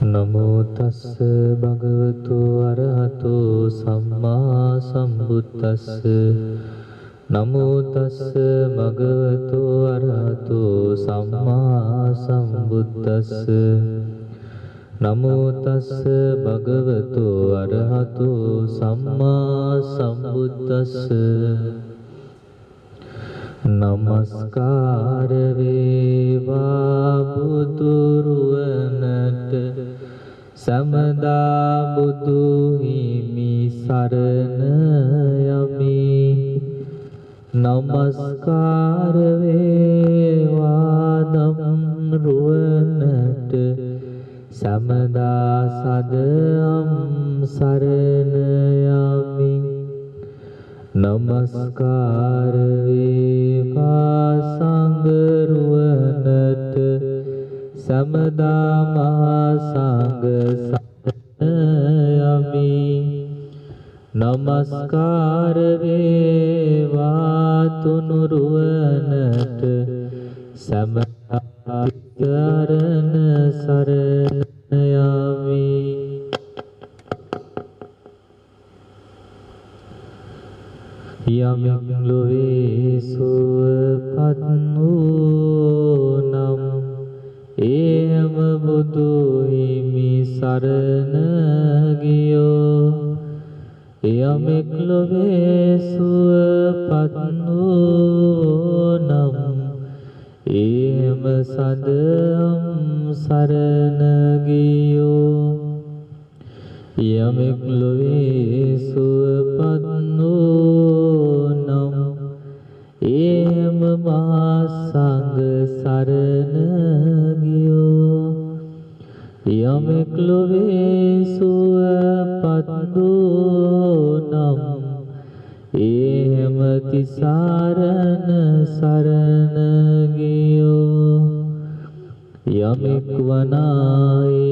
නමෝ තස්ස භගවතු අරහතෝ සම්මා සම්බුද්දස්ස නමෝ තස්ස භගවතු අරහතෝ සම්මා සම්බුද්දස්ස නමෝ තස්ස භගවතු අරහතෝ සම්මා සම්බුද්දස්ස නමස්කාර වේවා බුදුරුවනට සමදා බුදු හිමි සරණ යමි නමස්කාර වේවා දම්රුවනට සමදා සදම් සරණ යමි නමස්කාර වේවා සංඝරුවනට සමදා මහා සංඝ සරණ යමි නමස්කාර වේවා තුනුරුවනට සමදා චරණ සරණ යමි යමෙක් ලොවේ සුවපත් වූ නම් එයම බුදු හිමි සරණ ගියෝ යමෙක් ලොවේ සුවපත් වූ නම් එයම සදම් සරණ ගියෝ යමෙක් ලොවේ සුවපත් වූ නම් එයම මහා සංඝ සරණ ගියෝ යමෙක් ලොවේ සුවපත් වූ නම් එයම තිසරණ සරණ ගියෝ යමෙක් වනායි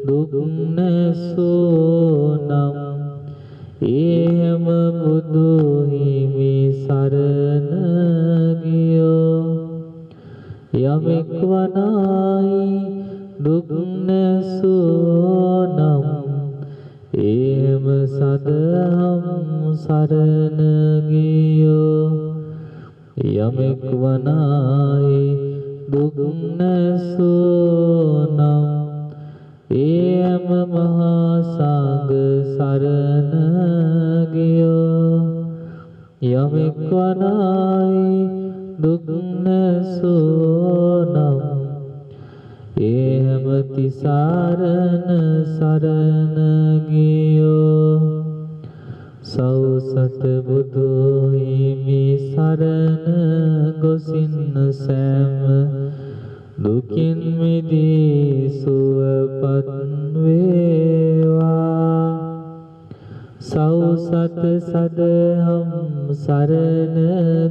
දුක් නැසෝ නම් එයම බුදු හිමි සරණ ගියෝ යමෙක් වනායි දුක් නැසෝ නම් එයම සදහම් සරණ ගියෝ යමෙක් වනායි දුක් නැසෝ නම් එයම මහා සංඝ සරණ ගියෝ යමෙක් වනායි දුක් නැසෝ නම් එයම තිසරණ සරණ ගියෝ සෞසත බුදු හිමි සරණ ගොසින් සෑම දුකින් මිදී සුවපත් වේවා සෞසත සදහම් සරණ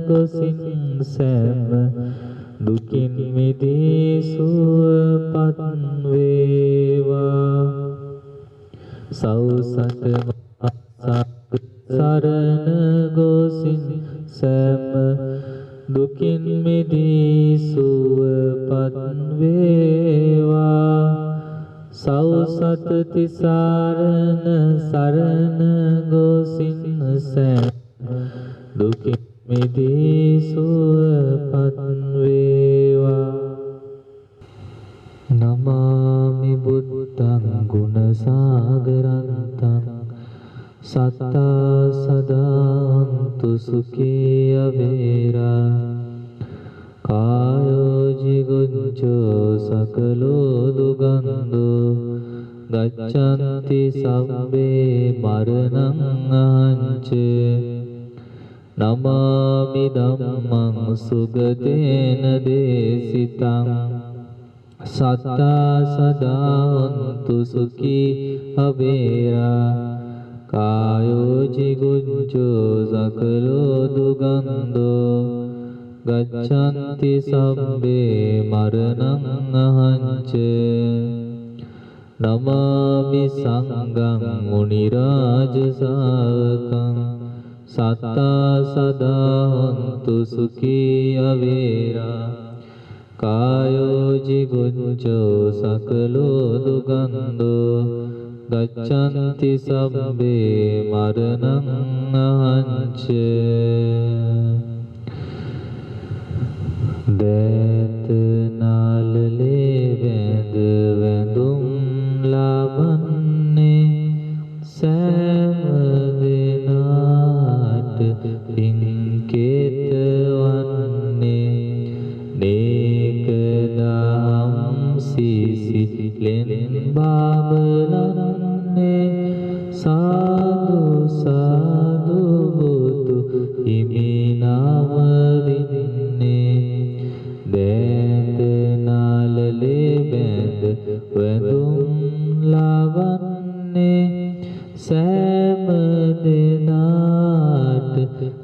ගොසින් සෑම දුකින් මිදී සුවපත් වේවා සෞසත සරණ ගොසින් සෑම දුකින් මිදී සුවපත් වේවා සෞසත තිසරණ සරණ ගොසින් සෑම දුකින් මිදී සුවපත් වේවා නමාමි බුද්ධං ගුණ සාගරන්තං සත්තා සදාන්තු සුඛී අවේරා කායෝ ජිගුච්ඡෝ සකලෝ දුගන්ධෝ ගච්ඡanti සබ්බේ මරණං අහංච නමාමි ධම්මං සුගතේන දේසිතං සත්තා සදාන්තු සුඛී අවේරා කායෝ ජිගුච්ඡෝ සකලෝ දුගන්ධෝ ගච්ඡanti සබ්බේ මරණං අහංච නමාමි සංඝං මුනි රාජ ශාවකං සත්තා සදාන්තු සුඛී අවේරා කායෝ jigucco sakalo dugando gaccanti sabbe maranam ahanca දෑත නාලලේ වැඳ වැඳුම් ලබන්නේ සෑම දිනාට පින්කේත වන්නේ නේක දහම් සිසිලෙන් බබලන්නේ සාදු සාදු බුදු හිමි නම දින්නේ දෑත නාලලේ බැඳ වැඳුම් ලබන්නේ සෑම දිනාට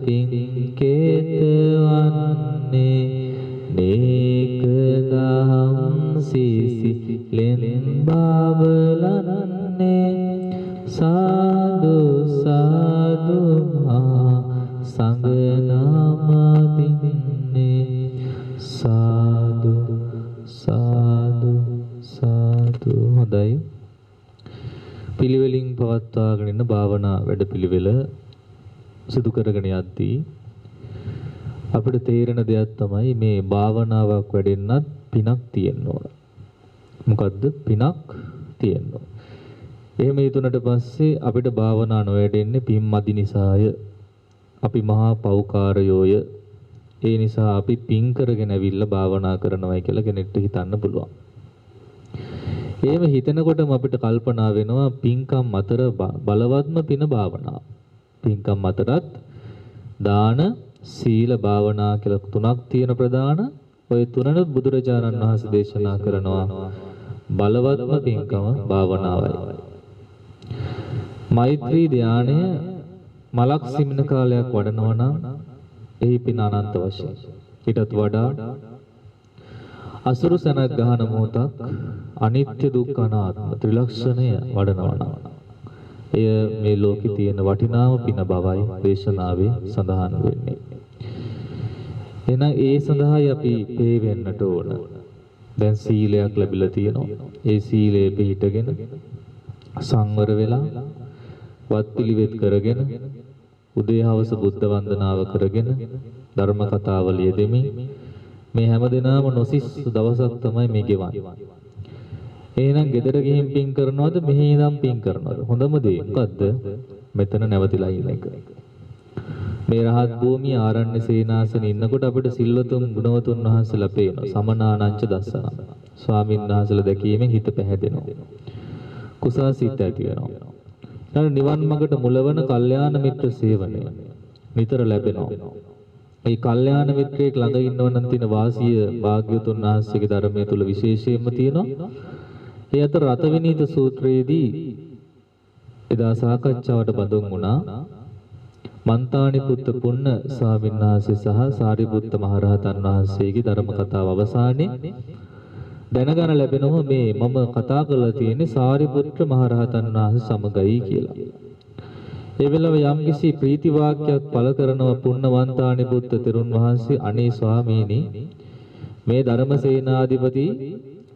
පින්කේත වන්නේ නේක දහම් සිසිලෙන් බබලන්නේ සාදු සාදු මහා සංඝ නාම දින්නේ සාදු සාදු සාදු. හොඳයි. පිළිවෙලින් පවත්වාගෙන ඉන්න භාවනා වැඩපිළිවෙල සිදු කරගෙන යද්දී අපිට තේරෙන දෙයක් තමයි මේ භාවනාවක් වැඩෙන්නත් පිනක් තියෙන්න ඕන. මොකද්ද? පිනක් තියෙන්න ඕන. එහෙම හිතුනට පස්සේ අපිට භාවනා නොවැඩෙන්නේ පින් මදි නිසාය. අපි මහා පෞකාරයෝය. ඒ නිසා අපි පින් කරගෙන ඇවිල්ලා භාවනා කරනවායි කියලා කෙනෙක්ට හිතන්න පුළුවන්. එහෙම හිතනකොටම අපිට කල්පනා වෙනවා පින්කම් අතර බලවත්ම පින භාවනාව. පින්කම් අතරත් දාන, සීල, භාවනා කියලා තුනක් තියෙන ප්‍රධාන. ඔය තුනන බුදුරජාණන් වහන්සේ දේශනා කරනවා බලවත්ම පින්කම භාවනාවයි. මෛත්‍රී ධානය මලක් සිමින කාලයක් වඩනවා නම් එහි පින අනන්ත වශයෙන්. ඊටත් වඩා අසුරු සනක් ගහන මොහොතක් අනිත්‍ය දුක්ඛ අනාත්ම ත්‍රිලක්ෂණය වඩනවා නම් එය මේ ලෝකේ තියෙන වටිනාම පින බවයි දේශනාවේ සඳහන් වෙන්නේ. එහෙනම් ඒ සඳහායි අපි පේ වෙන්නට ඕන. දැන් සීලයක් ලැබිලා තියෙනවා. ඒ සීලය පිළිහිටගෙන සංවර වෙලා වත්පිළිවෙත් කරගෙන උදේ හවස බුද්ධ වන්දනාව කරගෙන ධර්ම කතාවල යෙදෙමින් මේ හැමදෙනාම නොසිස්සු දවසක් තමයි මේ ගෙවන්නේ. එහෙනම් ගෙදර ගිහින් පින් කරනවද මෙහි ඉඳන් පින් කරනවද? හොඳම දේ මොකද්ද? මෙතන නැවතිලා ඉන්න එක. මේ රහත් භූමිය ආරණ්‍ය සේනාසනේ ඉන්නකොට අපිට සිල්වතුන් ගුණවතුන් වහන්සේලා පේනවා. සමනානංච දස්සන. ස්වාමීන් වහන්සේලා දැකීමෙන් හිත පැහැදෙනවා. කුසල් සිත් ඇති වෙනවා. නිවන් මඟට මුලවන කල්යාණ මිත්‍ර සේවනය නිතර ලැබෙනවා. මේ කල්යාණ මිත්‍රයෙක් ළඟ ඉන්නවනම් තියෙන වාසිය භාග්‍යවතුන් වහන්සේගේ ධර්මයේ තුල විශේෂයෙන්ම තියෙනවා. ඒ අතර රතවිනීත සූත්‍රයේදී එදා සාකච්ඡාවට බඳුන් වුණා මන්තානි පුත්ත පුන්න ස්වාමීන් වහන්සේ සහ සාරිපුත්ත මහරහතන් වහන්සේගේ ධර්ම කතාව අවසානයේ දැනගන්න ලැබෙනවා මේ මම කතා කරලා තියෙන්නේ සාරිපුත්‍ර මහරහතන් වහන්සේ සමගයි කියලා. ඒ වෙලාව යම්කිසි ප්‍රීති වාක්‍යයක් පළ කරනව පුන්නවන්තානි පුත්ත තෙරුන් වහන්සේ අනේ ස්වාමීනි මේ ධර්මසේනාධිපති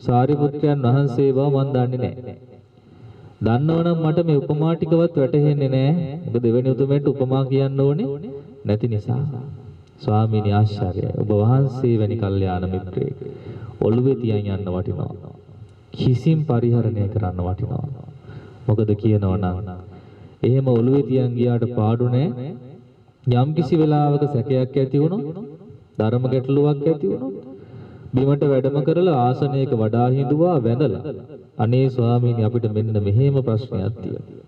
සාරිපුත්‍රයන් වහන්සේ බව මන් දන්නේ නැහැ. දන්නවනම් මට මේ උපමා ටිකවත් වැටහෙන්නේ නැහැ. මොකද දෙවෙනි උතුමෙන්ට උපමා කියන්න ඕනේ නැති නිසා. ස්වාමීනි ආශ්චර්යයි. ඔබ වහන්සේ වැනි කල්යාණ මිත්‍රයෙක් ඔළුවේ තියන් යන්න වටිනවා. කිසිම පරිහරණය කරන්න වටිනවා. මොකද කියනවනම් එහෙම ඔළුවේ තියන් ගියාට පාඩු නැහැ. යම් කිසි වෙලාවක සැකයක් ඇති වුණොත්, ධර්ම ගැටලුවක් ඇති වුණොත් බිමට වැඩම කරලා ආසනයක වඩා හිඳුවා වැඳලා අනේ ස්වාමීනි අපිට මෙන්න මෙහෙම ප්‍රශ්නයක් තියෙනවා.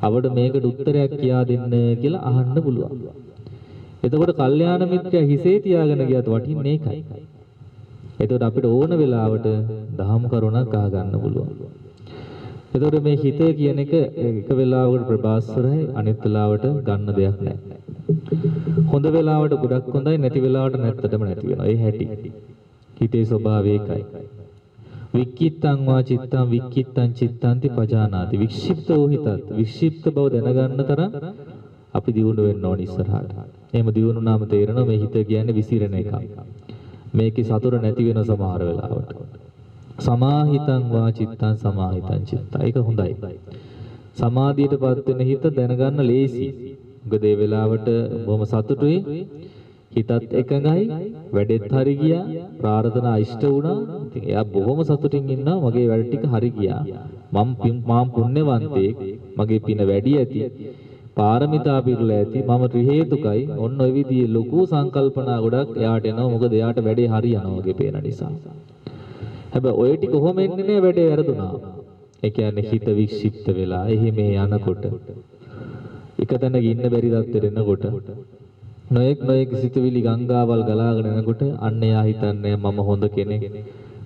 අපිට මේකට උත්තරයක් කියා දෙන්න කියලා අහන්න පුළුවන්. එතකොට කල්යාණ මිත්‍රයා හිසේ තියාගෙන ගියත් වටින්නේ ඒකයි. එතකොට අපිට ඕන වෙලාවට දහම් කරුණක් අහ ගන්න පුළුවන්. එතකොට මේ හිත කියන එක වෙලාවකට ප්‍රබාස්වරයි අනිත් වෙලාවට ගන්න දෙයක් නැහැ. හොඳ වෙලාවට ගොඩක් හොඳයි නැති වෙලාවට නැත්තටම නැති වෙනවා. ඒ හැටි. හිතේ ස්වභාවය ඒකයි. වික්කිත්තං වා චිත්තං වික්කිත්තං චිත්තන්ති පජානාති. වික්ෂිප්ත වූ හිතත් වික්ෂිප්ත බව දැනගන්න තරම් අපි දියුණු වෙන්න ඕන ඉස්සරහට. එහෙම දියුණුනාම තේරෙනවා මේ හිත කියන්නේ විසිරෙන එකක්. මේකේ සතුට නැති වෙන සමහර වෙලාවට. සමාහිතං වා චිත්තං සමාහිතං චිත්ත. ඒක හොඳයි. සමාධියටපත් වෙන හිත දැනගන්න ලේසි. මොකද ඒ වෙලාවට බොහොම සතුටුයි. හිතත් එකඟයි. වැඩෙත් හරි ගියා. ප්‍රාර්ථනා ඉෂ්ට වුණා. ඉතින් එයා බොහොම සතුටින් ඉන්නවා. මගේ වැඩ ටික හරි ගියා. මම පුණ්‍යවන්තයෙක්. මගේ පින වැඩි ඇති. පාරමිතා පිරලා ඇති. මම ත්‍රි හේතුකයි. ඔන්න ඔය විදිහේ ලොකු සංකල්පනා ගොඩක් එයාට එනවා. මොකද එයාට වැඩේ හරි යනවා වගේ පේන නිසා. හැබැයි ඔය ටික කොහොම එන්නේ නැහැ වැඩේ වැරදුනා. ඒ කියන්නේ හිත වික්ෂිප්ත වෙලා එහි මෙහි යනකොට එක තැනක ඉන්න බැරි තත්ත්වෙට එනකොට නොයෙක් සිතුවිලි ගංගාවල් ගලාගෙන එනකොට අන්න එයා හිතන්නේ මම හොඳ කෙනෙක්.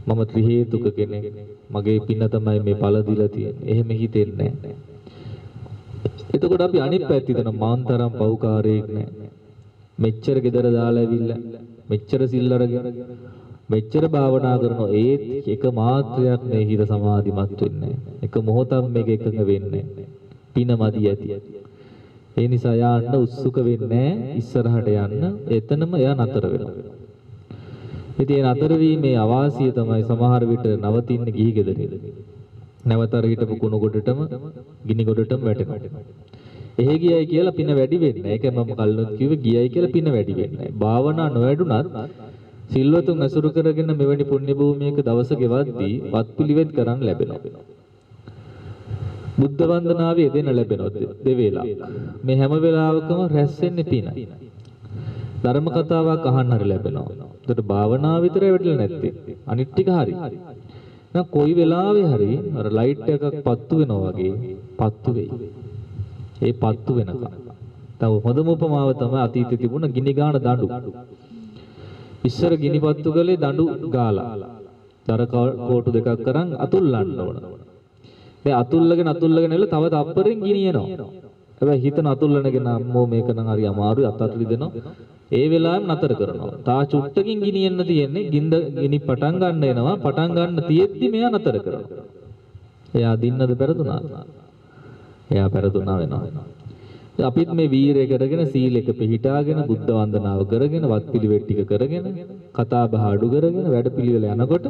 මම ත්‍රි හේතුක කෙනෙක්. මගේ පින තමයි මේ ඵල දීලා තියෙන්නේ. එහෙම හිතෙන්නේ නැහැ. එතකොට අපි අනිත් පැත්ත හිතන මාන්තරම් පෞකාරයෙක් නැහැ. මෙච්චර gedara දාලා ඇවිල්ලා මෙච්චර සිල් අරගෙන මෙච්චර භාවනා කරන ඒත් එක මාත්‍රයක් මේ හිත සමාධිමත් වෙන්නේ නැහැ. එක මොහොතක් මේක එකඟ වෙන්නේ නැහැ. පින මදි ඇති. ඒ නිසා යන්න උත්සුක වෙන්නේ ඉස්සරහට යන්න. එතනම එයා නතර වෙනවා. ඉතින් ඒ නතර වීමේ අවාසිය තමයි සමහර විට නවතින්න ගිහි ගෙදරේ. නැවතර හිටපු කුණු ගොඩටම ගිනි ගොඩටම වැටෙනවා. එහෙ ගියයි කියලා පින වැඩි වෙන්නේ නැහැ. ඒකයි මම කල්නොත් කිව්වේ ගියයි කියලා පින වැඩි වෙන්නේ නැහැ. භාවනා නොවැඩුණත් සිල්වතුන් අසුරු කරගෙන මෙවැනි පුණ්‍ය භූමියක දවස ගෙවද්දී වත්පිළිවෙත් කරන්න ලැබෙනවා. බුද්ධ වන්දනාවේ යෙදෙන්න ලැබෙනවා දෙවේලා. මේ හැම වෙලාවකම රැස් වෙන්නේ පින. ධර්ම කතාවක් අහන්න හරි ලැබෙනවා. ඒකට භාවනාව විතරයි වැටෙන්නේ නැත්තේ. අනිත් ටික හරි. දැන් කොයි වෙලාවෙ හරි අර ලයිට් එකක් පත්තු වෙනවා වගේ පත්තු වෙයි. ඒ පත්තු වෙනකම්. තව හොඳම උපමාව තමයි අතීතේ තිබුණ ගිනි ගාන දඬු. ඉස්සර ගිනි පත්තු ගලේ දඬු ගාලා. දර කෝටු දෙකක් කරන් අතුල්ලන්න ඕන. ඒ අතුල්ලගෙන එල තව තප්පරෙන් ගිනියනවා. හැබැයි හිතන අතුල්ලනගෙන අම්මෝ මේක නම් හරි අමාරුයි අතටලි දෙනවා. ඒ වෙලාවෙම නතර කරනවා. තා චුට්ටකින් ගිනියන්න තියෙන්නේ ගිනි පටන් ගන්න එනවා. පටන් ගන්න තියෙද්දි මෙයා නතර කරනවා. එයා දින්නද පෙරදුනා. එයා පෙරදුනා වෙනවා. අපිත් මේ වීරය කරගෙන සීලෙක පිළිහිටාගෙන බුද්ධ වන්දනාව කරගෙන වත්පිළිවෙත් ටික කරගෙන කතා බහ අඩු කරගෙන වැඩපිළිවෙල යනකොට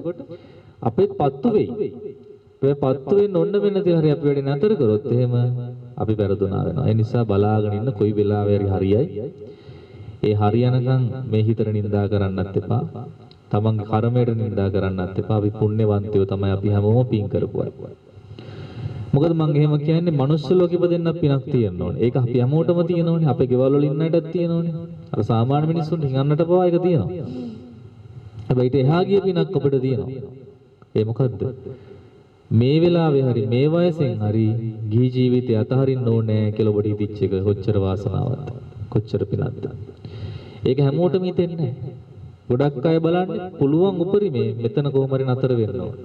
අපිත් පත්තු වෙයි. ඒ පත්තු වෙන්න ඕන වෙන දේ හරි අපි වැඩි නතර කරොත් එහෙම අපි පෙරදුනා වෙනවා. ඒ නිසා බලාගෙන ඉන්න කොයි වෙලාවෙ හරියයි. ඒ හරියනකම් මේ හිතට නිඳා කරන්නත් එපා. තමන්ගේ කර්මයට නිඳා කරන්නත් එපා. අපි පුණ්‍යවන්තයෝ තමයි අපි හැමෝම පින් කරපුවා. මොකද මම එහෙම කියන්නේ මනුස්ස ලෝකෙ ඉපදෙන්න පිනක් තියෙන්න ඕනේ. ඒක අපි හැමෝටම තියෙනවනේ. අපේ ගෙවල් වල ඉන්න අයටත් තියෙනවනේ. අර සාමාන්‍ය මිනිස්සුන්ට හිඟන්නට පවා ඒක තියෙනවා. හැබැයි ඊට එහා ගිය පිනක් අපිට තියෙනවා. ඒ මොකද්ද? මේ වෙලාවේ හරි මේ වයසෙන් හරි ගිහි ජීවිතය අතහරින්න ඕනේ කියලා ඔබට හිතෙච්ච එක කොච්චර වාසනාවක්ද? කොච්චර පිනක්ද? ඒක හැමෝටම හිතෙන්නේ නැහැ. ගොඩක් අය බලන්නේ පුළුවන් උපරිමේ මෙතන කොහොම හරි නතර වෙන්න ඕන.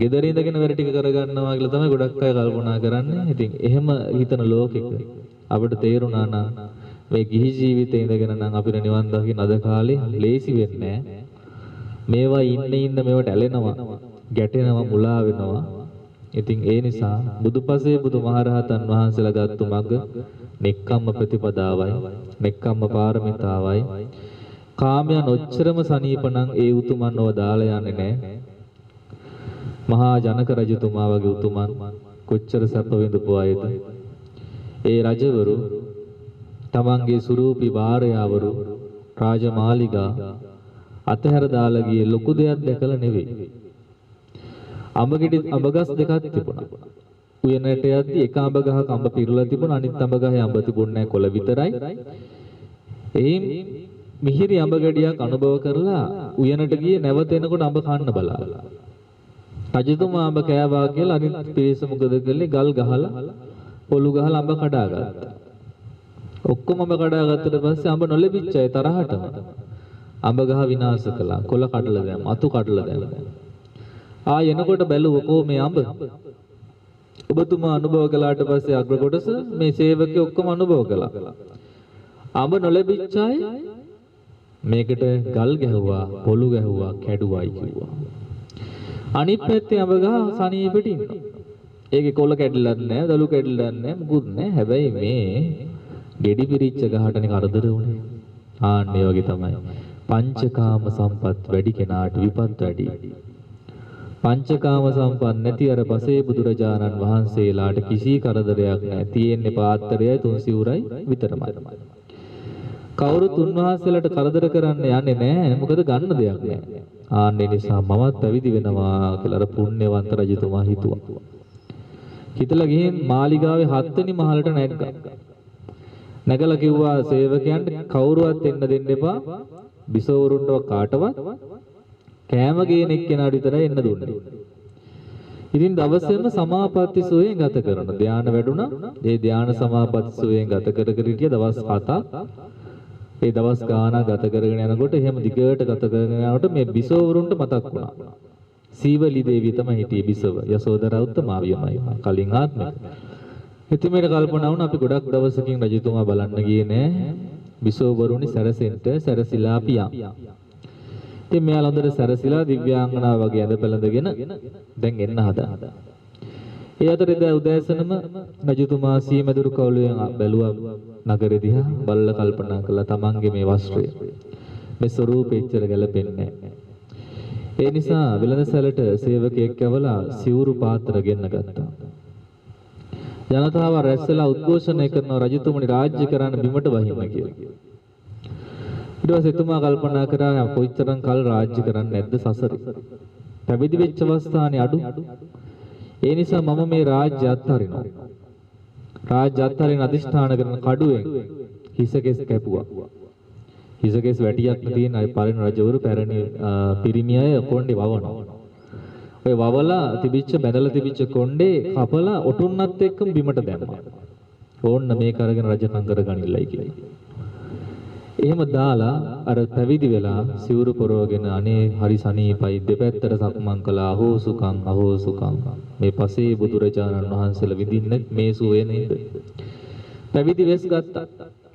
ගෙදර ඉඳගෙන වැඩ ටික කරගන්නවා කියලා තමයි ගොඩක් අය කල්පනා කරන්නේ. ඉතින් එහෙම හිතන ලෝකෙක අපිට තේරුණා නම් මේ ගිහි ජීවිතේ ඉඳගෙන නම් අපිට නිවන් දකින්න අද කාලේ ලේසි වෙන්නේ නැහැ. මේවා ඉන්න මේවට ඇලෙනවා, ගැටෙනවා, මුලා වෙනවා. ඉතින් ඒ නිසා බුදුපසේ බුදුමහරහතන් වහන්සේලා ගත්තු මඟ නෙක්ඛම්ම ප්‍රතිපදාවයි, නෙක්ඛම්ම පාරමිතාවයි. කාමයන් ඔච්චරම සනීපනම් ඒ උතුමන්ව දාලා යන්නේ නැහැ. මහා ජනක රජතුමා වගේ උතුමන් කොච්චර සැප විඳපු අයද? ඒ රජවරු තමන්ගේ සුරූපී භාර්යාවරු රාජමාලිගා අතහැර දාලා ගියේ ලොකු දෙයක් දැකලා නෙවෙයි. අඹගස් දෙකක් තිබුණා. උයනට යද්දි එක අඹ ගහක අඹ පිරලා තිබුණා, අනිත් අඹ ගහේ අඹ තිබුණේ නැහැ, කොළ විතරයි. එයින් මිහිරි අඹ ගෙඩියක් අනුභව කරලා උයනට ගියේ නැවත එනකොට අඹ කන්න බලාලා. රජතුමා අඹ කෑවා කියලා අනිත් පිරිස මොකද කළේ? ගල් ගහලා පොළු ගහලා අඹ කඩාගත්තා. ඔක්කොම අඹ කඩාගත්තට පස්සේ අඹ නොලැබිච්ච අය තරහටම අඹ ගහ විනාශ කළා. කොළ කඩලා දැම්මා, අතු කඩලා දැම්මා. එනකොට බැලුවා කො මේ අඹ. ඔබතුමා අනුභව කළාට පස්සේ අග්‍ර කොටස මේ සේවකයෝ ඔක්කොම අනුභව කළා. අඹ නොලැබිච්ච අය මේකට ගල් ගැහුවා, පොළු ගැහුවා, කැඩුවයි කිව්වා. අනිත් පැත්තේ අඹ ගහ සනීපෙට ඉන්නවා. ඒකේ කොළ කැඩිලත් නැහැ, දළු කැඩිලත් නැහැ, මුකුත් නැහැ. හැබැයි මේ ගෙඩි පිරිච්ච ගහටනේ කරදර වුනේ. ආන්නේ වගේ තමයි. පංචකාම සම්පත් වැඩි කෙනාට විපත් වැඩි. පංචකාම සම්පත් නැති අර පසේ බුදුරජාණන් වහන්සේලාට කිසි කරදරයක් නැහැ. තියෙන්නේ පාත්‍රයයි තුන් සිවුරයි විතරමයි. කවුරුත් උන්වහන්සේලාට කරදර කරන්න යන්නේ නැහැ. මොකද ගන්න දෙයක් නැහැ. ආන්නේ නිසා මමත් පැවිදි වෙනවා කියලා අර පුණ්‍යවන්ත රජතුමා හිතුවා. හිතලා ගිහින් මාලිගාවේ 7 වෙනි මහලට නැග්ගා. නැගලා කිව්වා සේවකයන්ට කවුරුවත් එන්න දෙන්න එපා. බිසවරුන්ට කාටවත් කෑම ගේන එක්කෙනාට විතරයි එන්න දුන්නේ. ඉතින් දවසේම සමාපatti සෝයෙන් ගත කරන ධානය වැඩුණා. ඒ ධානය සමාපatti සෝයෙන් ගත කර කර හිටිය දවස් 7ක්. ඒ දවස් ගාන ගත කරගෙන යනකොට එහෙම දිගට ගත කරගෙන යනකොට මේ බිසවරුන්ට මතක් වුණා. සීවලි දේවිය තමයි හිටියේ බිසව. යසෝදරා උත්තමාවියමයි කලින් ආත්මෙක. ඉතින් මේක කල්පනා වුණා අපි ගොඩක් දවසකින් රජතුමා බලන්න ගියේ නෑ. බිසවරුනි සැරසෙන්ට සැරසිලා පියා. ඉතින් මෙයා හොඳට සැරසිලා දිව්‍යාංගනාව වගේ ඇඳ පැළඳගෙන දැන් එන්න හදා. ඒ අතරේ උදෑසනම රජතුමා සීමදුරු කවුලෙන් බැලුවා නගරෙ දිහා බලලා කල්පනා කළා තමන්ගේ මේ වස්ත්‍රය මේ ස්වරූපෙ ඉච්චර ගැලපෙන්නේ නැහැ. ඒ නිසා වෙළඳසැලට සේවකයෙක් ඇවලා සිවුරු පාත්‍ර ගෙන්න ගත්තා. ජනතාව රැස්වලා උද්ඝෝෂණය කරන රජතුමනි රාජ්‍ය කරන්න බිමට වහින්න කියලා. ඊට පස්සේ එතුමා කල්පනා කරා කොයිතරම් කල් රාජ්‍ය කරන්නේ නැද්ද සසරේ. පැවිදි වෙච්ච අවස්ථානේ අඩු. ඒ නිසා මම මේ රාජ්‍ය අත්හරිනවා. රාජ්‍ය අත්හරින අදිෂ්ඨාන කරන කඩුවෙන් හිසකෙස් කැපුවා. හිසකෙස් වැටියක් තියෙන අය පරිණ රජවරු පැරණි පිරිමි අය කොණ්ඩේ වවනවා. ඔය වවලා තිබිච්ච බැඳලා තිබිච්ච කොණ්ඩේ කපලා ඔටුන්නත් එක්කම බිමට දැම්මා. ඕන්න මේක අරගෙන රජකම් කරගනින්නයි කියලා. එහෙම දාලා අර පැවිදි වෙලා සිවුරු පොරවගෙන අනේ හරි සනීපයි දෙපැත්තට සක්මන් කළා අහෝ සුකම් මේ පසේ බුදුරජාණන් වහන්සේලා විඳින්නේ මේ සුවේ නේද. පැවිදි වෙස් ගත්තා.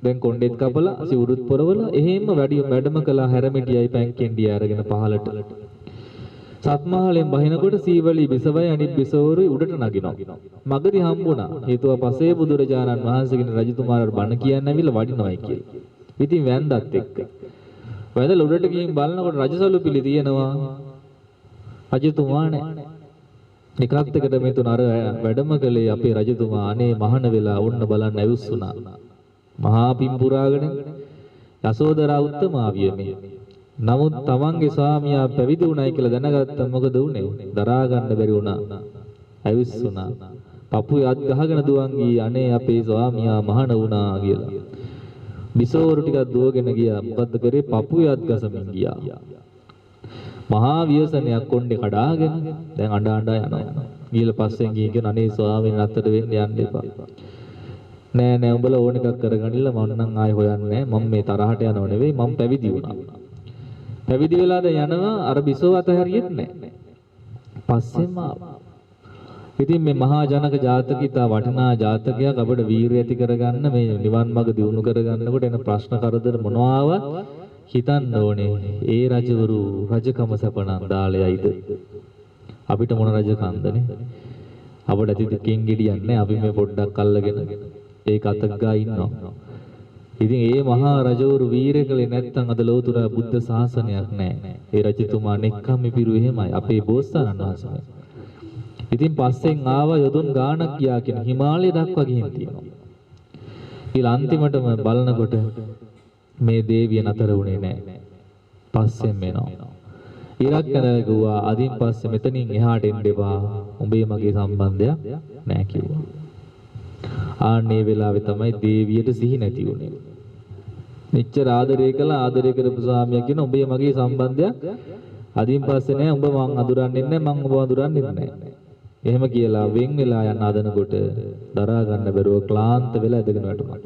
දැන් කොණ්ඩෙත් කපලා සිවුරුත් පොරවලා එහෙම වැඩම කළා හැරමිටියයි පැන්කෙන්ඩිය අරගෙන පහලට. සත්මහලෙන් බහිනකොට සීවලි බිසවයි අනිත් බිසවරු උඩට නගිනවා. මගදී හම්බුණා. හේතුව පසේ බුදුරජාණන් වහන්සේගෙන රජතුමාට බණ කියන්න ඇවිල්ලා වඩිනවයි කියලා. ඉතින් වැන්දත් එක්ක. වැඳලා උඩට ගිහින් බලනකොට රජසලු පිළි තියෙනවා. රජතුමා නැහැ. එකත් එකට මේ තුන අර වැඩම කළේ අපේ රජතුමා අනේ මහාන වෙලා වුණ බලන්න ඇවිස්සුණා. මහා පින් පුරාගෙන යසෝදරා උත්තමාවිය මේ. නමුත් තමන්ගේ ස්වාමියා පැවිදි වුණයි කියලා දැනගත්තා මොකද වුනේ? දරා ගන්න බැරි වුණා. ඇවිස්සුණා. පපුවේ අත් ගහගෙන දුවන් ගියේ අනේ අපේ ස්වාමියා මහාන වුණා කියලා. බිසවරු ටිකක් දුවගෙන ගියා. මොකද්ද කරේ? පපුවේ අත් ගසමින් ගියා. මහා ව්‍යසනයක් කොණ්ඩේ කඩාගෙන දැන් අඬ යනවා. ගිහලා පස්සෙන් ගිහින් අනේ ස්වාමීන් අත්තට වෙන්න යන්න එපා. නෑ උඹලා ඕන එකක් කරගනින්න මම නම් ආයෙ හොයන්නේ නෑ. මම මේ තරහට යනව නෙවෙයි මම පැවිදි වුණා. පැවිදි වෙලාද යනවා අර බිසව අතහැරියෙත් නෑ. පස්සෙම ඉතින් මේ මහා ජනක ජාතකිතා වටිනා ජාතකයක් අපිට වීරිය ඇති කරගන්න මේ නිවන් මඟ දියුණු කරගන්නකොට එන ප්‍රශ්න කරදර මොනවාවත් හිතන්න ඕනේ. ඒ රජවරු රජකම සපණන් දාලයයිද අපිට මොන රජකන්දනේ අපිට ඇති දෙකෙන් ගෙඩියන්නේ අපි මේ පොඩ්ඩක් අල්ලගෙන ඒක අතක් ගා ඉන්නවා. ඉතින් ඒ මහා රජවරු වීරය කළේ නැත්නම් අද ලෝතුර බුද්ධ ශාසනයක් නැහැ. ඒ රජතුමා නෙක්ඛම් පිරු එහෙමයි අපේ බෝසතාණන් වහන්සේ. ඉතින් පස්සෙන් ආව යොදුන් ගානක් ගියා කියන හිමාලය දක්වා ගිහින් තියෙනවා. ඊළ අන්තිමටම බලනකොට මේ දේවිය නතර වුණේ නැහැ. පස්සෙන් එනවා. ඉරක් කරගුවා අදින් පස්සේ මෙතනින් එහාට එන්න එපා. උඹේ මගේ සම්බන්ධයක් නැහැ කිව්වා. ආන්නේ වෙලාවේ තමයි දේවියට සිහි නැති වුණේ. මෙච්චර ආදරය කළා ආදරය කරපු ස්වාමියා කියන උඹේ මගේ සම්බන්ධයක් අදින් පස්සේ නෑ උඹ මං අඳුරන්නේ නැහැ මං උඹ අඳුරන්නේ නැහැ. එහෙම කියලා වෙන් වෙලා යන ආදනකොට දරා ගන්න බැරුව ක්ලාන්ත වෙලා ඇදගෙන වැටුණා.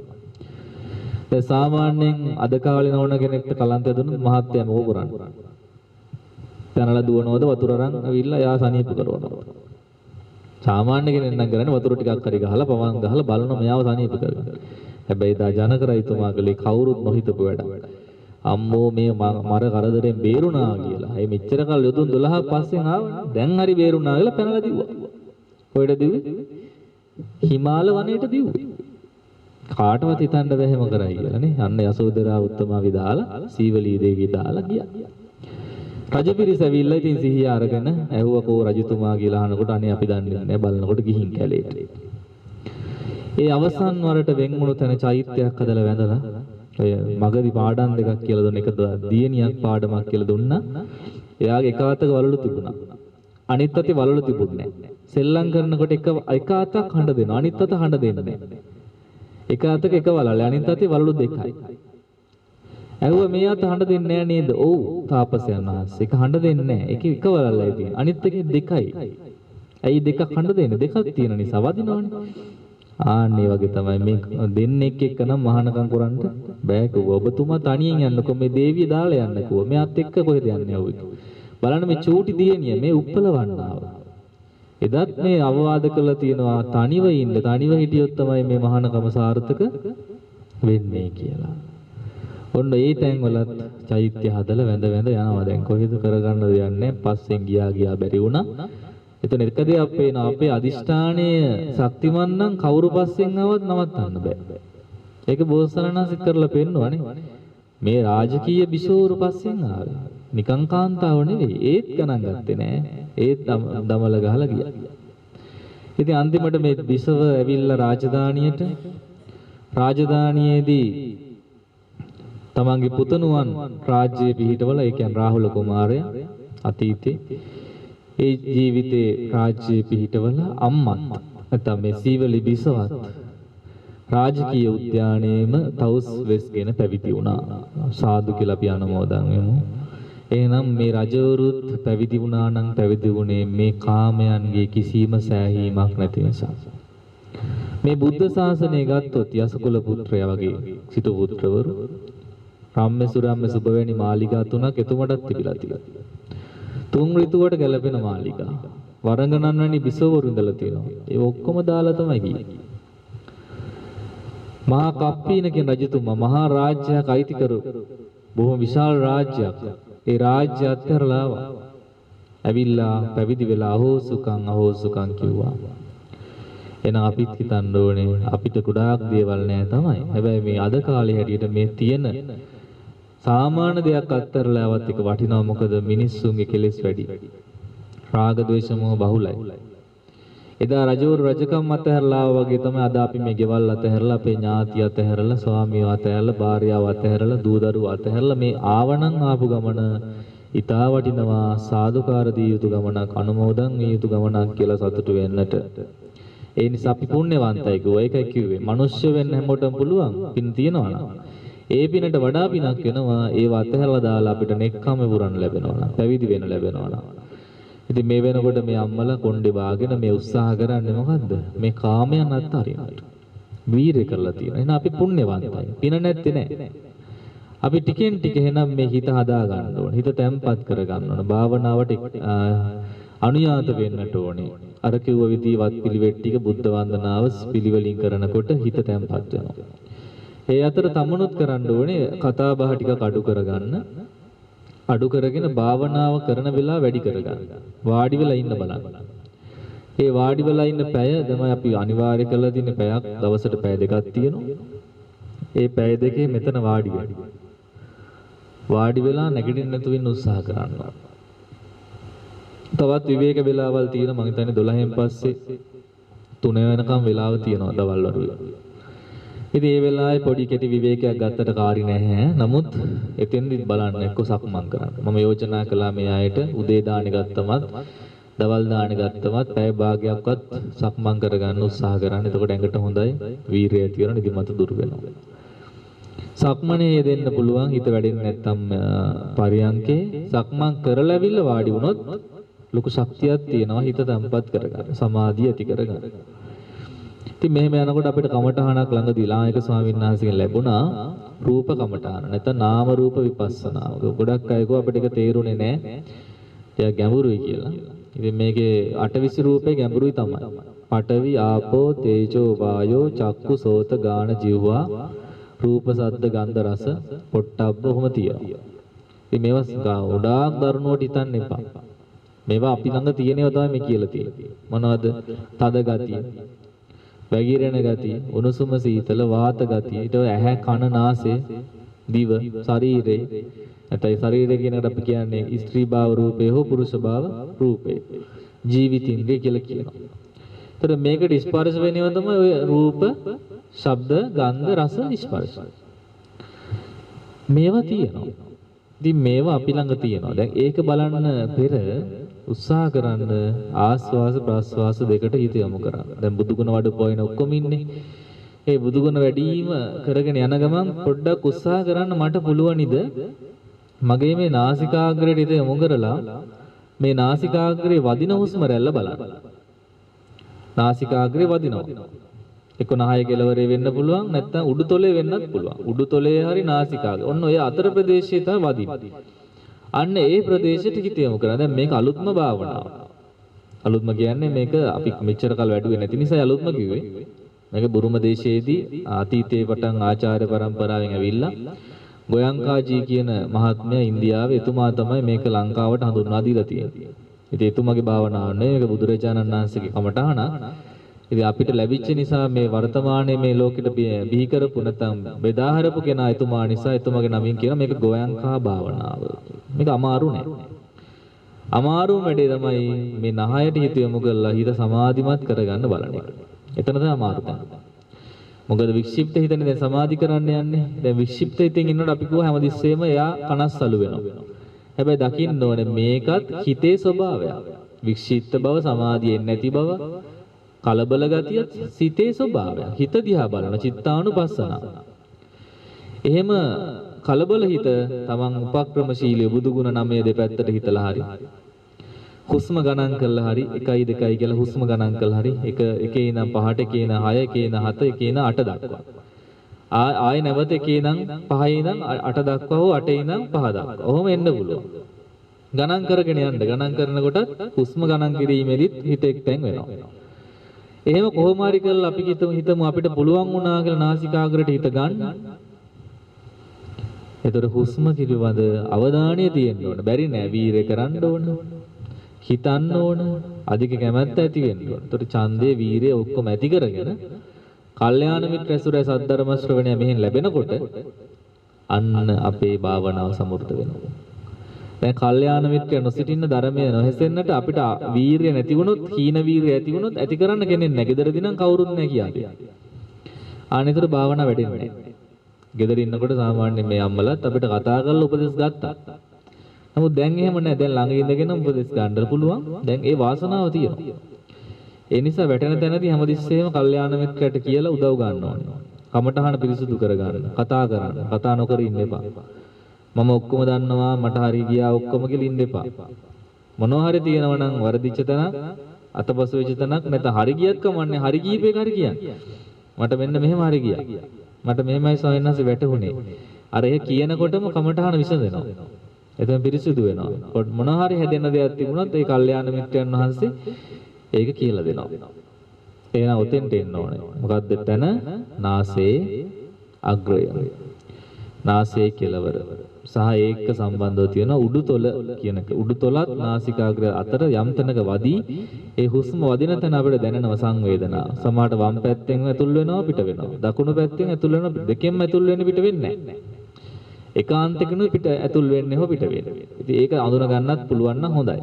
දැන් සාමාන්‍යයෙන් අද කාලේ නෝන කෙනෙක්ට කලන්ත දුන්නොත් මහත්යම ඕක කරන්නේ. පැනලා දුවනවද වතුර අරන් අවිල්ලා යා සනීප කරනවා. සාමාන්‍ය කෙනෙක් නම් කරන්නේ වතුර ටිකක් හරි ගහලා පවන් ගහලා බලන මෙයාව සනීප කරගන්න. හැබැයි දා ජනක රජතුමා කලේ කවුරුත් නොහිතපු වැඩ. අම්මෝ මේ මර කරදරෙන් බේරුණා කියලා. ඒ මෙච්චර කල් යොදුන් 12ක් පස්සෙන් ආවනේ. දැන් හරි බේරුණා කියලා පැනලා දිව්වා. කොහෙද දිව්වේ? හිමාල වනයේට දිව්වේ. කාටවත් හිතන්න බැහැ එහෙම කරයි කියලා නේ. අන්න යසෝදරා උත්තමාවි දාලා සීවලී දේවිය දාලා ගියා. රජපිරිස ඇවිල්ලා ඉතින් සිහිය අරගෙන ඇහුවකෝ රජතුමා කියලා අහනකොට අනේ අපි දන්නේ නැහැ බලනකොට ගිහින් කැලේට. ඒ අවසන් වරට වෙන්මුණු තැන චෛත්‍යයක් හදලා වැඳලා ඔය මගදී පාඩම් දෙකක් කියලා දුන්න එක දියණියක් පාඩමක් කියලා දුන්නා. එයාගේ එක අතක වලලු තිබුණා. අනිත් අතේ වලලු තිබුණේ නැහැ. සෙල්ලම් කරනකොට එක අතක් හඬ දෙනවා. අනිත් අත හඬ දෙන්නේ නැහැ. එක අතක එක වලල්ල අනිත් අතේ වලලු දෙකයි. ඇහුවා මේ අත හඬ දෙන්නේ නැහැ නේද? ඔව් තාපසයන් වහන්සේ. එක හඬ දෙන්නේ නැහැ. එක වලල්ලයි තියෙන්නේ. අනිත් එකේ දෙකයි. ඇයි දෙකක් හඬ දෙන්නේ? දෙකක් තියෙන නිසා වදිනවනේ. ආන්නේ වගේ තමයි මේ දෙන්නෙක් එක්ක නම් මහානකම් කරන්න බෑ කිව්වා. ඔබතුමා තනියෙන් යන්නකෝ මේ දේවිය දාලා යන්න කිව්වා. මෙයාත් එක්ක කොහෙද යන්නේ ඔව්. බලන්න මේ චූටි දියණිය මේ උප්පලවන්නාව. එදත් මේ අවවාද කළා තියෙනවා තනිව ඉන්න. තනිව හිටියොත් තමයි මේ මහානකම සාර්ථක වෙන්නේ කියලා. ඔන්න ඒ තැන්වලත් චෛත්‍ය හදලා වැඳ යනවා. දැන් කොහෙද කරගන්න දෙයක් නැහැ. පස්සෙන් ගියා බැරි වුණා. එතන එක දෙයක් පේනවා අපේ අදිෂ්ඨානයේ ශක්තිමත් නම් කවුරු පස්සෙන් ආවත් නවත්තන්න බෑ. ඒක බෝසත්ණන්සිට කරලා පෙන්නවනේ. මේ රාජකීය බිසෝරු පස්සෙන් ආවේ. නිකං කාන්තාව නෙවෙයි. ඒත් ගණන් ගත්තේ නෑ. ඒත් දමල ගහලා ගියා. ඉතින් අන්තිමට මේ බිසව ඇවිල්ලා රාජධානියේදී තමන්ගේ පුතණුවන් රාජ්‍යයේ පිහිටවල ඒ කියන්නේ රාහුල කුමාරයා අතීතේ ඒ ජීවිතේ රාජ්‍යයේ පිහිටවල අම්මත් නැත්නම් මේ සීවලි බිසවත් රාජකීය උද්‍යානයේම තවුස් වෙස්ගෙන පැවිදි වුණා. සාදු කියලා අපි අනුමෝදන් වෙමු. එහෙනම් මේ රජවරුත් පැවිදි වුණා නම් පැවිදි වුණේ මේ කාමයන්ගේ කිසිම සෑහීමක් නැති නිසා. මේ බුද්ධ ශාසනය ගත්තොත් යසකුල පුත්‍රයා වගේ සිටු පුත්‍රවරු රාම්‍ය සුරාම්‍ය සුබවැනි මාලිගා තුනක් එතුමටත් තිබිලා තියෙනවා. තුන් ඍතුවට ගැලපෙන මාලිගා. වරංගනන් වැනි බිසවවරු ඉඳලා තියෙනවා. ඒ ඔක්කොම දාලා තමයි ගියේ. මහා කප්පීන කියන රජතුමා මහා රාජ්‍යයක් අයිතිකරු බොහොම විශාල රාජ්‍යයක්. ඒ රාජ්‍ය අත්හැරලා ඇවිල්ලා පැවිදි වෙලා අහෝසුකම් කිව්වා. එහෙනම් අපිත් හිතන්න ඕනේ අපිට ගොඩාක් දේවල් නැහැ තමයි. හැබැයි මේ අද කාලේ හැටියට මේ තියෙන සාමාන්‍ය දෙයක් අත්හැරලා આવත් එක වටිනවා. මොකද මිනිස්සුන්ගේ කෙලෙස් වැඩි. රාග ද්වේෂ මොහ බහුලයි. එදා රජවරු රජකම් අත්හැරලා වගේ තමයි අද අපි මේ ගෙවල් අත්හැරලා අපේ ඥාති අත්හැරලා ස්වාමියෝ අත්හැරලා භාර්යාව අත්හැරලා දූ දරුවෝ අත්හැරලා මේ ආවණන් ආපු ගමන ඊටා වටිනවා. සාදුකාර දී යුතු ගමනක් අනුමෝදන් විය යුතු ගමනක් කියලා සතුටු වෙන්නට. ඒ නිසා අපි පුණ්‍යවන්තයි කිව්වා. ඒකයි කිව්වේ. මිනිස්සු වෙන්න හැමෝටම පුළුවන්. පින් තියනවා නම් ඒ පිනට වඩා පිනක් වෙනවා. ඒව අතහැරලා දාලා අපිට නෙක්ඛම් පුරන්න ලැබෙනවා නම් පැවිදි වෙන්න ලැබෙනවා නම්. ඉතින් මේ වෙනකොට මේ අම්මලා කොණ්ඩේ වාගෙන මේ උත්සාහ කරන්නේ මොකද්ද? මේ කාමයන් අත්හරින්නට. වීරය කරලා තියෙනවා. එහෙනම් අපි පුණ්‍යවන්තයි. පින නැත්තේ නෑ. අපි ටිකෙන් ටික එහෙනම් මේ හිත හදා ගන්න ඕනේ. හිත තැම්පත් කර ගන්න ඕනේ. භාවනාවට අනුයාත වෙන්නට ඕනේ. අර කිව්ව විදිහවත් පිළිවෙත් ටික බුද්ධ වන්දනාව පිළිවෙලින් කරනකොට හිත තැම්පත් වෙනවා. ඒ අතර තමනුත් කරන්න ඕනේ කතා බහ ටිකක් අඩු කරගන්න. අඩු කරගෙන භාවනාව කරන වෙලාව වැඩි කරගන්න. වාඩි වෙලා ඉන්න බලන්න. ඒ වාඩි වෙලා ඉන්න පැය තමයි අපි අනිවාර්ය කරලා තියෙන පැයක් දවසට පැය දෙකක් තියෙනවා. ඒ පැය දෙකේ මෙතන වාඩි වෙන්න. වාඩි වෙලා නැගිටින්න නැතුව ඉන්න උත්සාහ කරන්න. තවත් විවේක වෙලාවල් තියෙන මම හිතන්නේ 12න් පස්සේ 3 වෙනකම් වෙලාව තියෙනවා දවල් වරුවේ. ඉතින් මේ වෙලාවේ පොඩි කෙටි විවේකයක් ගත්තට කාරි නැහැ. නමුත් එතෙන්දිත් බලන්න එක්ක සක්මන් කරන්න. මම යෝජනා කළා මේ අයට උදේ දාණි ගත්තමත් දවල් දාණි ගත්තමත් පැය භාගයක්වත් සක්මන් කරගන්න උත්සාහ කරන්න. එතකොට ඇඟට හොඳයි වීරිය ඇති වෙනවා. නිදිමත දුර වෙනවා. සක්මනේ දෙන්න පුළුවන් හිත වැඩෙන්නේ නැත්තම් පරියන්කේ සක්මන් කරලා ඇවිල්ලා වාඩි වුණොත් ලොකු ශක්තියක් තියෙනවා හිත තැම්පත් කරගන්න. සමාධිය ඇති කරගන්න. ඉතින් මෙහෙම යනකොට අපිට කමඨහනක් ළඟදී ලායක ස්වාමීන් වහන්සේගෙන් ලැබුණා රූප කමඨහන. නැත්නම් නාම රූප විපස්සනා. ගොඩක් අය කෝ අපිට ඒක තේරුනේ නැහැ. ඒක ගැඹුරුයි කියලා. ඉතින් මේකේ අටවිසි රූපේ ගැඹුරුයි තමයි. පඨවි ආපෝ තේජෝ වායෝ චක්කු සෝත ගාන ජීවා රූප සද්ද ගන්ධ රස පොට්ටබ්බ ඔහොම තියෙනවා. ඉතින් මේවා ගොඩාක් දරුණුවට හිතන්න එපා. මේවා අපි ළඟ තියෙනව තමයි මේ කියලා තියෙන්නේ. මොනවද? තද ගතිය, වැగిරෙන ගතිය, උණුසුම සීතල වාත ගතිය, ඊට ඇහැ කන නාසය දිව ශරීරේ නැත්නම් ශරීරය කියන එකට අපි කියන්නේ ස්ත්‍රී භාව රූපේ හෝ පුරුෂ භාව රූපේ ජීවිතින්ද්‍රිය කියලා කියනවා. ඒතර මේකට ස්පර්ශ වෙනව තමයි ඔය රූප, ශබ්ද, ගන්ධ, රස, ස්පර්ශ. මේවා තියෙනවා. ඉතින් මේවා අපි ළඟ තියෙනවා. දැන් ඒක බලන්න පෙර උත්සාහ කරන්න ආස්වාස ප්‍රාස්වාස දෙකට හිත යොමු කරන්න. දැන් බුදුගුණ වඩපොයින ඔක්කොම ඉන්නේ. ඒ බුදුගුණ වැඩිම කරගෙන යන ගමන් පොඩ්ඩක් උත්සාහ කරන්න මට පුළුවනිද මගේ මේ නාසිකාග්‍රයට හිත යොමු කරලා මේ නාසිකාග්‍රේ වදින හුස්ම රැල්ල බලන්න. නාසිකාග්‍රේ වදිනවා. එක්ක නහය කෙලවරේ වෙන්න පුළුවන් නැත්නම් උඩුතොලේ වෙන්නත් පුළුවන්. උඩුතොලේ හරි නාසිකාග්‍රේ. ඔන්න ඔය අතර ප්‍රදේශයේ තමයි වදින්නේ. අන්න ඒ ප්‍රදේශයට හිත යොමු කරා. දැන් මේක අලුත්ම භාවනාව. අලුත්ම කියන්නේ මේක අපි මෙච්චර කල් වැඩුවේ නැති නිසා අලුත්ම කිව්වේ. මේක බුරුම දේශයේදී අතීතයේ පටන් ආචාර්ය පරම්පරාවෙන් ඇවිල්ලා ගෝයන්කාජී කියන මහත්මයා ඉන්දියාවේ එතුමා තමයි මේක ලංකාවට හඳුන්වා දීලා තියෙන්නේ. ඉතින් එතුමාගේ භාවනාව නෙවෙයි මේක බුදුරජාණන් වහන්සේගේ කමඨහන. ඉතින් අපිට ලැබිච්ච නිසා මේ වර්තමානයේ මේ ලෝකෙට බිහි කරපු නැත්නම් බෙදාහරපු කෙනා එතුමා නිසා එතුමාගේ නමින් කියන මේක ගෝයන්කා භාවනාව. මේක අමාරු නෑ. අමාරු වැඩේ තමයි මේ නහයට හිත යොමු කරලා හිත සමාධිමත් කරගන්න බලන එක. එතන තමයි අමාරු තැන. මොකද වික්ෂිප්ත හිතනේ දැන් සමාධි කරන්න යන්නේ. දැන් වික්ෂිප්ත හිතෙන් ඉන්නකොට අපි කිව්වා හැමතිස්සෙම එයා කනස්සලු වෙනවා. හැබැයි දකින්න ඕනේ මේකත් හිතේ ස්වභාවයක්. වික්ෂිප්ත බව, සමාධියෙන් නැති බව, කලබල ගතිය සිතේ ස්වභාවයක්. හිත දිහා බලන චිත්තානුපස්සන. එහෙම කලබල හිත තමන් උපක්‍රමශීලී බුදුගුණ 9 දෙපැත්තට හිතලා හරි හුස්ම ගණන් කරලා හරි 1 2 කියලා හුස්ම ගණන් කරලා හරි එකේ ඉඳන් 5ට එකේ ඉඳන් 6 එකේ ඉඳන් 7 එකේ ඉඳන් 8 දක්වා ආයෙ නැවත එකේ ඉඳන් 5 ඉඳන් 8 දක්වා හෝ 8 ඉඳන් 5 දක්වා. ඔහොම එන්න පුළුවන්. ගණන් කරගෙන යන්න. ගණන් කරනකොට හුස්ම ගණන් කිරීමේදීත් හිත එක්තෙන් වෙනවා. එහෙම කොහොම හරි කරලා අපි හිතමු අපිට පුළුවන් වුණා කියලා නාසිකාග්‍රයට හිත ගන්න. ඒතර හුස්ම පිළිබඳ අවධානය තියෙන්න ඕන. බැරි නෑ වීරය කරන්න ඕන. හිතන්න ඕන. අධික කැමැත්ත ඇති වෙන්න ඕන. ඒතර ඡන්දේ වීරය ඔක්කොම ඇති කරගෙන කල්යාණ මිත්‍ර ඇසුරේ සද්ධර්ම ශ්‍රවණය මෙහෙන් ලැබෙනකොට අන්න අපේ භාවනාව සමෘද්ධ වෙනවා. දැන් කල්යාණ මිත්‍රය නොසිටින්න ධර්මය නොහැසෙන්නට අපිට වීරිය නැති වුණොත් හීන වීරිය ඇති වුණොත් ඇති කරන්න කෙනෙක් නැහැ. ගෙදරදී නම් කවුරුත් නැහැ කියන්නේ. ආනෙතර භාවනාව වැඩෙන්නේ නැහැ. ගෙදර ඉන්නකොට සාමාන්‍යයෙන් මේ අම්මලාත් අපිට කතා කරලා උපදෙස් ගත්තා. නමුත් දැන් එහෙම නැහැ. දැන් ළඟ ඉඳගෙන උපදෙස් ගන්න පුළුවන්. දැන් ඒ වාසනාව තියෙනවා. ඒ නිසා වැටෙන තැනදී හැමතිස්සෙම කල්යාණ මිත්‍රයට කියලා උදව් ගන්න ඕනේ. කමඨහන පිරිසුදු කරගන්න. කතා කරන්න. කතා නොකර ඉන්න එපා. මම ඔක්කොම දන්නවා මට හරි ගියා ඔක්කොම කියලා ඉන්න එපා. මොනවා හරි තියෙනවා නම් වරදිච්ච තැනක් අතපසු වෙච්ච තැනක් නැත්නම් හරි ගියත් කමන්නේ හරි කීපේක හරි කියන්නේ. මට මෙන්න මෙහෙම හරි ගියා. මට මෙහෙමයි ස්වාමීන් වහන්සේ වැටුනේ. අර ඒ කියනකොටම කමඨහන විසඳෙනවා. එතන පිරිසුදු වෙනවා. මොනවා හරි හැදෙන්න දෙයක් තිබුණොත් ඒ කල්යාණ මිත්‍රයන් වහන්සේ ඒක කියලා දෙනවා. එහෙනම් ඔතෙන්ට එන්න ඕනේ. මොකද්ද තැන? නාසයේ අග්‍රය. නාසයේ කෙළවර. සහ ඒක සම්බන්ධව තියෙන උඩුතොල කියන එක. උඩුතොලත් නාසිකාග්‍රය අතර යම් තැනක වදී ඒ හුස්ම වදින තැන අපිට දැනෙනවා සංවේදනා. සමහරට වම් පැත්තෙන් ඇතුල් වෙනවා පිට වෙනවා. දකුණු පැත්තෙන් ඇතුල් වෙනවා දෙකෙන්ම ඇතුල් වෙන්නේ පිට වෙන්නේ නැහැ. ඒකාන්තකිනුයි පිට ඇතුල් වෙන්නේ හෝ පිට වෙන්නේ. ඉතින් ඒක අඳුන ගන්නත් පුළුවන් නම් හොඳයි.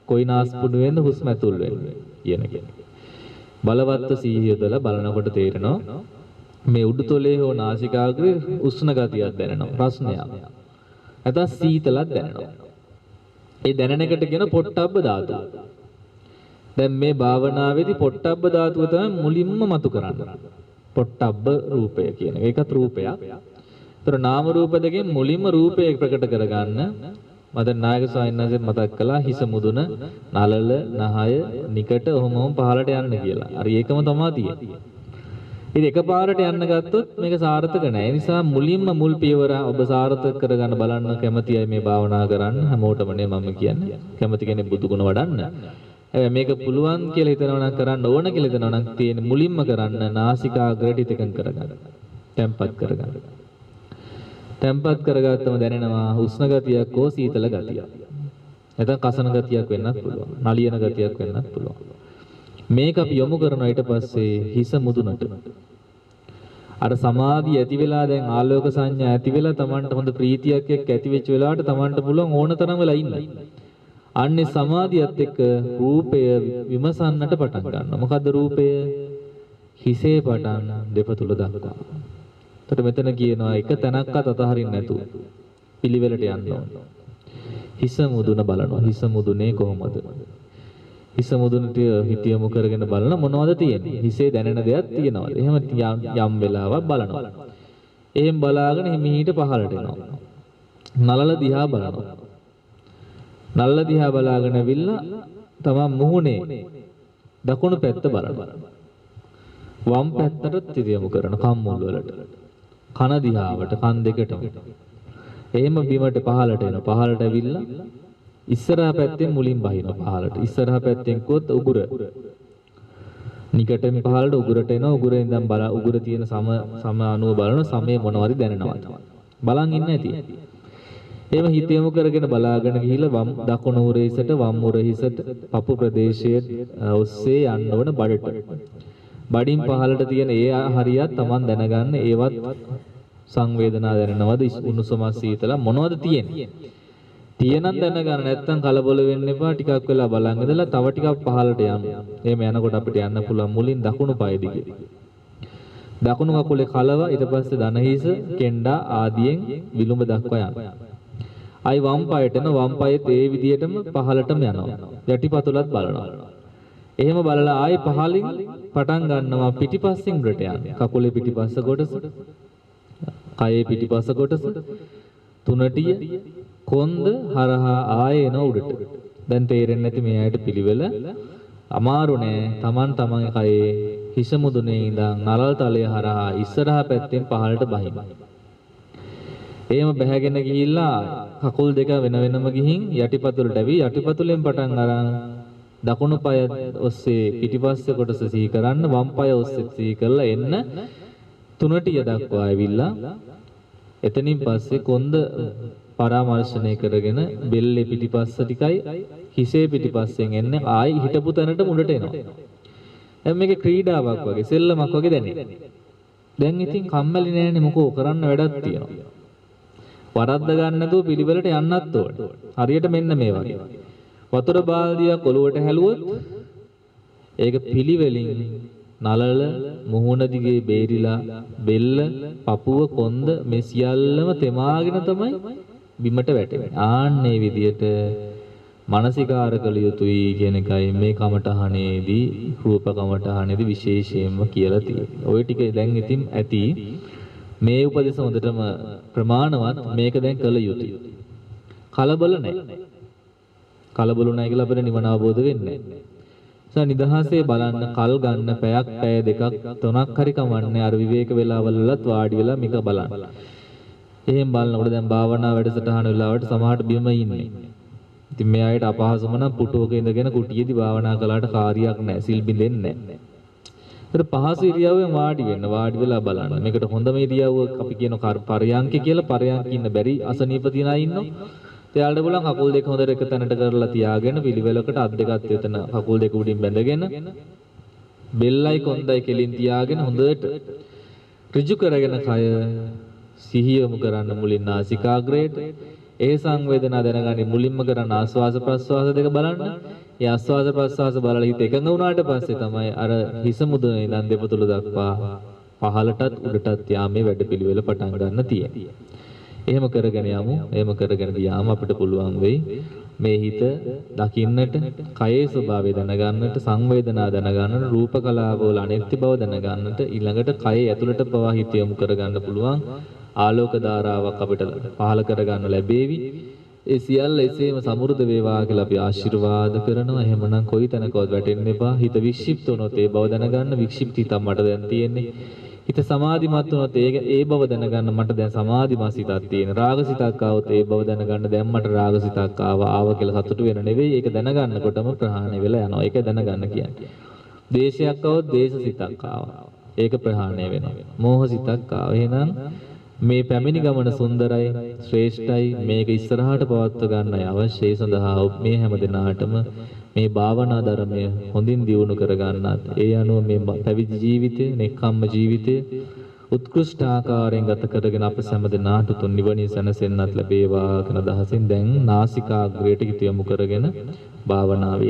කොයි නාස්පුඩු වෙනද හුස්ම ඇතුල් වෙන්නේ කියන එක. බලවත්ව සිහිය යොදලා බලනකොට තේරෙනවා මේ උඩුතොලේ හෝ නාසිකාග්‍රේ උෂ්ණ ගතියක් දැනෙනවා. ප්‍රශ්නයක්. නැත්නම් සීතලක් දැනෙනවා. ඒ දැනෙන එකට කියන පොට්ටබ්බ ධාතුව. දැන් මේ භාවනාවේදී පොට්ටබ්බ ධාතුව තමයි මුලින්ම මතු කරන්නේ. පොට්ටබ්බ රූපය කියන එක. ඒකත් රූපයක්. ඒතර නාම රූප දෙකෙන් මුලින්ම රූපය ප්‍රකට කරගන්න මදන් නායක ස්වාමීන් වහන්සේ මතක් කළා හිස මුදුන නලල නහය නිකට ඔහොම පහලට යන්න කියලා. හරි ඒකම තමයි තියෙන්නේ. ඉතින් එකපාරට යන්න ගත්තොත් මේක සාර්ථක නෑ. ඒ නිසා මුලින්ම මුල් පියවර ඔබ සාර්ථක කරගන්න බලන්න කැමතියි මේ භාවනා කරන්න හැමෝටම නේ මම කියන්නේ. කැමති කෙනෙක් බුදුගුණ වඩන්න. හැබැයි මේක පුළුවන් කියලා හිතනවා නම් කරන්න ඕන කියලා හිතනවා නම් තියෙන මුලින්ම කරන්න නාසිකාග්‍රයට එකඟ කරගන්න. තැම්පත් කරගන්න. තැම්පත් කරගත්තම දැනෙනවා උෂ්ණ ගතියක් හෝ සීතල ගතියක්. නැත්නම් කසන ගතියක් වෙන්නත් පුළුවන්. නලියන ගතියක් වෙන්නත් පුළුවන්. මේක අපි යොමු කරන ඊට පස්සේ හිස මුදුනට. අර සමාධිය ඇති වෙලා දැන් ආලෝක සංඥා ඇති වෙලා Tamanට හොඳ ප්‍රීතියක් එක්ක ඇති වෙච්ච වෙලාවට Tamanට පුළුවන් ඕන තරම් වෙලා ඉන්න. අන්නේ සමාධියත් එක්ක රූපය විමසන්නට පටන් ගන්නවා. මොකද්ද රූපය? හිසේ පටන් දෙපතුල දක්වා. එතකොට මෙතන කියනවා එක තැනක්වත් අතහරින්න නැතුව පිළිවෙලට යන්න ඕන. හිස මුදුන බලනවා. හිස මුදුනේ කොහොමද? හිස මුදුනට හිත යොමු කරගෙන බලන මොනවද තියෙන්නේ? හිසේ දැනෙන දෙයක් තියෙනවද? එහෙම යම් වෙලාවක් බලනවා. එහෙම බලාගෙන හිමීට පහළට එනවා. නලල දිහා බලනවා. නලල දිහා බලාගෙන ඇවිල්ලා තමන් මුහුණේ දකුණු පැත්ත බලනවා. වම් පැත්තට හිත යොමු කරන කම්මුල් වලට. කන දිහාවට කන් දෙකටම. එහෙම බිමට පහළට එනවා. පහළට ඇවිල්ලා ඉස්සරහා පැත්තෙන් මුලින් බහිනවා පහළට. ඉස්සරහා පැත්තෙන් කොත් උගුර. නිකටම පහළට උගුරට එනවා. උගුරෙන් ඉඳන් බල උගුර තියෙන සම අණුව බලන සමේ මොනවද දැනෙනවද? බලන් ඉන්න ඇති. එහෙම හිත යොමු කරගෙන බලාගෙන ගිහිල්ලා වම් දකුණු උරහිසට වම් උරහිසට පපු ප්‍රදේශයේ ඔස්සේ යන්න ඕන බඩට. බඩින් පහළට තියෙන ඒ හරියක් Taman දැනගන්න ඒවත් සංවේදනා දැනෙනවද? උණුසුම සීතල මොනවද තියෙන්නේ? තියෙනන් දැනගන්න නැත්තම් කලබල වෙන්න එපා. ටිකක් වෙලා බලන් ඉඳලා තව ටිකක් පහළට යන්න. එහෙම යනකොට අපිට යන්න පුළුවන් මුලින් දකුණු පාය දිගේ. දකුණු කකුලේ කලව ඊට පස්සේ දන හිස කෙන්ඩා ආදියෙන් විලුඹ දක්වා යන්න. අයි වම් පායට එන වම් පායෙත් ඒ විදිහටම පහළටම යනවා. යටිපතුලත් බලනවා. එහෙම බලලා ආයි පහළින් පටන් ගන්නවා පිටිපස්සෙන් උඩට යන්න. කකුලේ පිටිපස්ස කොටස, කයේ පිටිපස්ස කොටස, තුනටිය, කොන්ද හරහා ආයේ එන උඩට. දැන් තේරෙන්නේ නැති මේ ඇයිට පිළිවෙල අමාරු නෑ. Taman තමන්ගේ කයේ හිස මුදුනේ ඉඳන් නලල් තලය හරහා ඉස්සරහා පැත්තෙන් පහළට බහින්න. එහෙම බැහැගෙන ගිහිල්ලා කකුල් දෙක වෙන වෙනම ගිහින් යටිපතුලට ඇවි යටිපතුලෙන් පටන් අරන් දකුණු පාය ඔස්සේ පිටිපස්සේ කොටස සිහි කරන්න වම් පාය ඔස්සේ සිහි කරලා එන්න තුනටිය දක්වා ඇවිල්ලා එතනින් පස්සේ කොන්ද පරාමර්ශනය කරගෙන බෙල්ලේ පිටිපස්ස ටිකයි හිසේ පිටිපස්සෙන් එන්නේ ආයි හිටපු තැනට මුලට එනවා. දැන් මේකේ ක්‍රීඩාවක් වගේ සෙල්ලමක් වගේ දැනෙන්නේ. දැන් ඉතින් කම්මැලි නෑනේ මොකෝ කරන්න වැඩක් තියෙනවා. වරද්ද ගන්න නැතුව පිළිවෙලට යන්නත් ඕනේ. හරියට මෙන්න මේ වගේ. වතුර බාල්දියක් ඔලුවට හැලුවොත් ඒක පිළිවෙලින් නලල මුහුණ දිගේ බේරිලා බෙල්ල පපුව කොන්ද මේ සියල්ලම තෙමාගෙන තමයි බිමට වැටෙන්නේ. ආන්නේ විදියට මානසිකාර කළ යුතුයි කියන එකයි මේ කමඨහනේදී රූප කමඨහනේදී විශේෂයෙන්ම කියලා තියෙන්නේ. ওই ටික දැන් ඉතින් ඇති මේ උපදේශ හොඳටම ප්‍රමාණවත්. මේක දැන් කළ යුතුයි. කලබල නැහැ. කලබල නැහැ කියලා අපිට නිවන අවබෝධ වෙන්නේ නැහැ. නිදහසේ බලන්න කල් ගන්න පැයක් පැය දෙකක් තුනක් හරි කමන්නේ අර විවේක වෙලාවලත් වාඩි වෙලා මේක බලන්න. එහෙම බලනකොට දැන් භාවනා වැඩසටහන වෙලාවට සමහරට බිම ඉන්නේ. ඉතින් මේ අයට අපහසුම නම් පුටුවක ඉඳගෙන කුටියේදී භාවනා කළාට කාර්යයක් නැහැ. සිල් බින්දෙන්නේ නැහැ. ඒතර පහසු ඉරියව්වෙන් වාඩි වෙන්න වාඩි වෙලා බලන්න. මේකට හොඳම ඉරියව්ව අපි කියන පරයන්ක කියලා. පරයන්ක ඉන්න බැරි අසනීප තියන අය ඉන්නවා. එයාලට බලන් කකුල් දෙක හොඳට එක තැනට කරලා තියාගෙන පිළිවෙලකට අත් දෙකත් එතන කකුල් දෙක උඩින් බැඳගෙන බෙල්ලයි කොන්දයි කෙලින් තියාගෙන හොඳට ඍජු කරගෙන කය සිහියමු කරන්න මුලින් නාසිකාග්‍රේට. ඒ සංවේදනා දැනගන්නේ මුලින්ම කරන ආස්වාස ප්‍රස්වාස දෙක බලන්න. ඒ ආස්වාස ප්‍රස්වාස බලලා හිත එකඟ වුණාට පස්සේ තමයි අර හිස මුදුනේ ඉඳන් දෙපතුල දක්වා පහළටත් උඩටත් යාමේ වැඩපිළිවෙල පටන් ගන්න තියෙන්නේ. එහෙම කරගෙන යමු. එහෙම කරගෙන ගියාම අපිට පුළුවන් වෙයි මේ හිත දකින්නට, කයේ ස්වභාවය දැනගන්නට, සංවේදනා දැනගන්නට, රූප කලාවවල අනිත්‍ය බව දැනගන්නට, ඊළඟට කයේ ඇතුළට පවා හිත යොමු කරගන්න පුළුවන් ආලෝක ධාරාවක් අපිට පහළ කරගන්න ලැබේවි. ඒ සියල්ල එසේම සමෘද්ධ වේවා කියලා අපි ආශිර්වාද කරනවා. එහෙමනම් කොයි තැනකවත් වැටෙන්න එපා. හිත වික්ෂිප්ත වුණොත් ඒ බව දැනගන්න. වික්ෂිප්ත හිතක් මට දැන් තියෙන්නේ. හිත සමාධිමත් වුණොත් ඒ බව දැනගන්න මට දැන් සමාධිමත් සිතක් තියෙන. රාගසිතක් ආවොත් ඒ බව දැනගන්න දැන් මට රාගසිතක් ආව කියලා සතුටු වෙන නෙවෙයි. ඒක දැනගන්නකොටම ප්‍රහාණය වෙලා යනවා. ඒක දැනගන්න කියන්නේ. දේශයක් ආවොත් දේශසිතක් ආවා. ඒක ප්‍රහාණය වෙනවා. මෝහසිතක් ආව. එහෙනම් මේ පැමිණි ගමන සුන්දරයි, ශ්‍රේෂ්ඨයි. මේක ඉස්සරහට පවත්ව ගන්නයි අවශ්‍යයි. සඳහා මේ හැම දිනාටම මේ භාවනා ධර්මය හොඳින් දියුණු කරගන්නත් ඒ අනුව මේ පැවිදි ජීවිතය, නෙක්ඛම්ම ජීවිතය උත්කෘෂ්ඨ ආකාරයෙන් ගත කරගෙන අප සෑම දෙනාට තුන් නිවනින් සැනසෙන්නත් ලැබේවා කියන අදහසින් දැන් නාසිකාග්‍රයට හිත යොමු කරගෙන භාවනාවේ